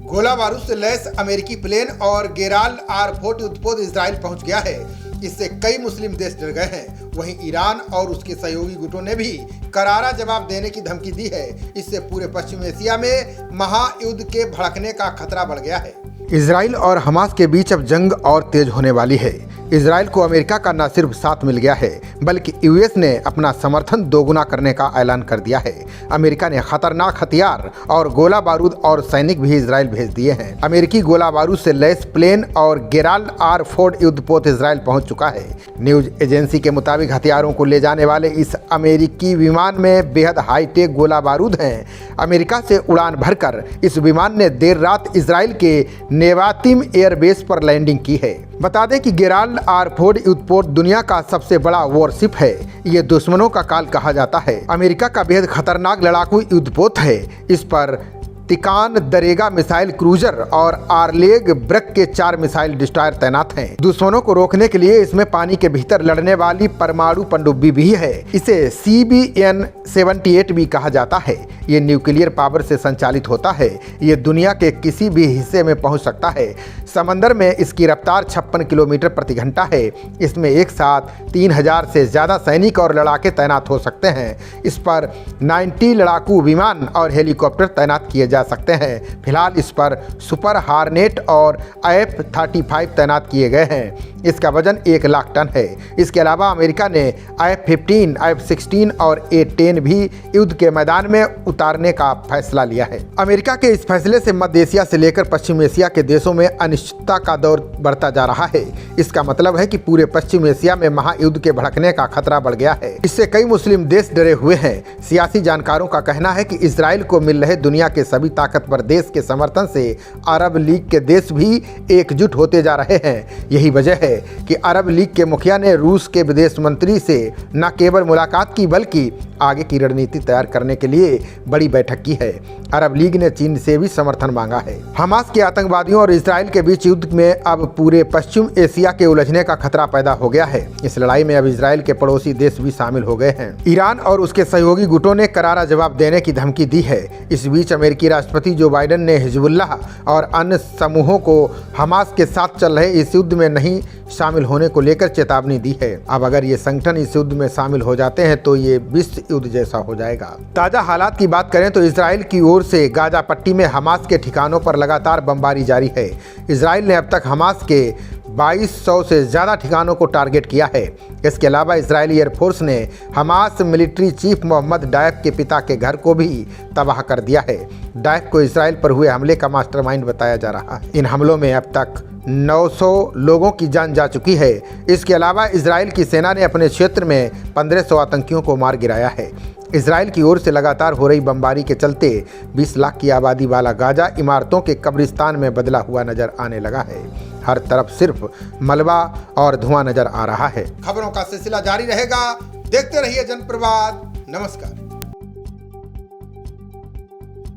गोला बारूद से लैस अमेरिकी प्लेन और गेराल्ड R-4 युद्धपोत इजराइल पहुंच गया है। इससे कई मुस्लिम देश डर गए हैं। वहीं ईरान और उसके सहयोगी गुटों ने भी करारा जवाब देने की धमकी दी है। इससे पूरे पश्चिम एशिया में महायुद्ध के भड़कने का खतरा बढ़ गया है। इजराइल और हमास के बीच अब जंग और तेज होने वाली है। इजराइल को अमेरिका का न सिर्फ साथ मिल गया है, बल्कि यूएस ने अपना समर्थन दोगुना करने का ऐलान कर दिया है। अमेरिका ने खतरनाक हथियार और गोला बारूद और सैनिक भी इजराइल भेज दिए हैं। अमेरिकी गोला बारूद से लैस प्लेन और गेराल्ड R-4 युद्धपोत इजराइल पहुंच चुका है। न्यूज एजेंसी के मुताबिक हथियारों को ले जाने वाले इस अमेरिकी विमान में बेहद हाईटेक गोला बारूद हैं। अमेरिका से उड़ान भरकर इस विमान ने देर रात इजराइल के नेवातिम एयरबेस पर लैंडिंग की है। बता दें कि गेराल्ड R-4 युद्धपोत दुनिया का सबसे बड़ा वॉरशिप है। ये दुश्मनों का काल कहा जाता है। अमेरिका का बेहद खतरनाक लड़ाकू युद्धपोत है। इस पर तिकान दरेगा मिसाइल क्रूजर और आर्लेग ब्रक के 4 मिसाइल डिस्ट्रॉयर तैनात हैं। दुश्मनों को रोकने के लिए इसमें पानी के भीतर लड़ने वाली परमाणु पनडुब्बी भी है। इसे CBN-78 भी कहा जाता है। ये न्यूक्लियर पावर से संचालित होता है। ये दुनिया के किसी भी हिस्से में पहुंच सकता है। समंदर में इसकी रफ्तार 56 किलोमीटर प्रति घंटा है। इसमें एक साथ 3000 से ज़्यादा सैनिक और लड़ाके तैनात हो सकते हैं। इस पर 90 लड़ाकू विमान और हेलीकॉप्टर तैनात किए जा सकते हैं। फिलहाल इस पर सुपर हार्नेट और F-35 तैनात किए गए हैं। इसका वजन 1 लाख टन है। इसके अलावा अमेरिका ने F-15, F-16 और A-10 भी युद्ध के मैदान में उतारने का फैसला लिया है। अमेरिका के इस फैसले से मध्य एशिया से लेकर पश्चिम एशिया के देशों में अनिश्चितता का दौर बढ़ता जा रहा है। इसका मतलब है कि पूरे पश्चिम एशिया में महायुद्ध के भड़कने का खतरा बढ़ गया है। इससे कई मुस्लिम देश डरे हुए हैं। सियासी जानकारों का कहना है कि इजराइल को मिल रहे दुनिया के सभी ताकतवर देश के समर्थन से अरब लीग के देश भी एकजुट होते जा रहे हैं। यही वजह है कि अरब लीग के मुखिया ने रूस के विदेश मंत्री से न केवल मुलाकात की, बल्कि आगे की रणनीति तैयार करने के लिए बड़ी बैठक की है। अरब लीग ने चीन से भी समर्थन मांगा है। हमास के आतंकवादियों और इजराइल के बीच युद्ध में अब पूरे पश्चिम एशिया के उलझने का खतरा पैदा हो गया है। इस लड़ाई में अब इजराइल के पड़ोसी देश भी शामिल हो गए हैं। ईरान और उसके सहयोगी गुटों ने करारा जवाब देने की धमकी दी है। इस बीच अमेरिकी राष्ट्रपति जो बाइडेन ने हिजबुल्लाह और अन्य समूहों को हमास के साथ चल रहे इस युद्ध में नहीं शामिल होने को लेकर चेतावनी दी है। अब अगर ये संगठन इस युद्ध में शामिल हो जाते हैं तो ये विश्व युद्ध जैसा हो जाएगा। ताजा हालात की बात करें तो इजराइल की ओर से गाजा पट्टी में हमास के ठिकानों पर लगातार बमबारी जारी है। इजराइल ने अब तक हमास के 2200 से ज़्यादा ठिकानों को टारगेट किया है। इसके अलावा इजरायली एयरफोर्स ने हमास मिलिट्री चीफ मोहम्मद डायफ के पिता के घर को भी तबाह कर दिया है। डायफ को इजराइल पर हुए हमले का मास्टरमाइंड बताया जा रहा है। इन हमलों में अब तक 900 लोगों की जान जा चुकी है। इसके अलावा इजराइल की सेना ने अपने क्षेत्र में 1500 आतंकियों को मार गिराया है। इजराइल की ओर से लगातार हो रही बमबारी के चलते 20 लाख की आबादी वाला गाजा इमारतों के कब्रिस्तान में बदला हुआ नजर आने लगा है। हर तरफ सिर्फ मलबा और धुआं नजर आ रहा है। खबरों का सिलसिला जारी रहेगा। देखते रहिए जनप्रवाद। नमस्कार।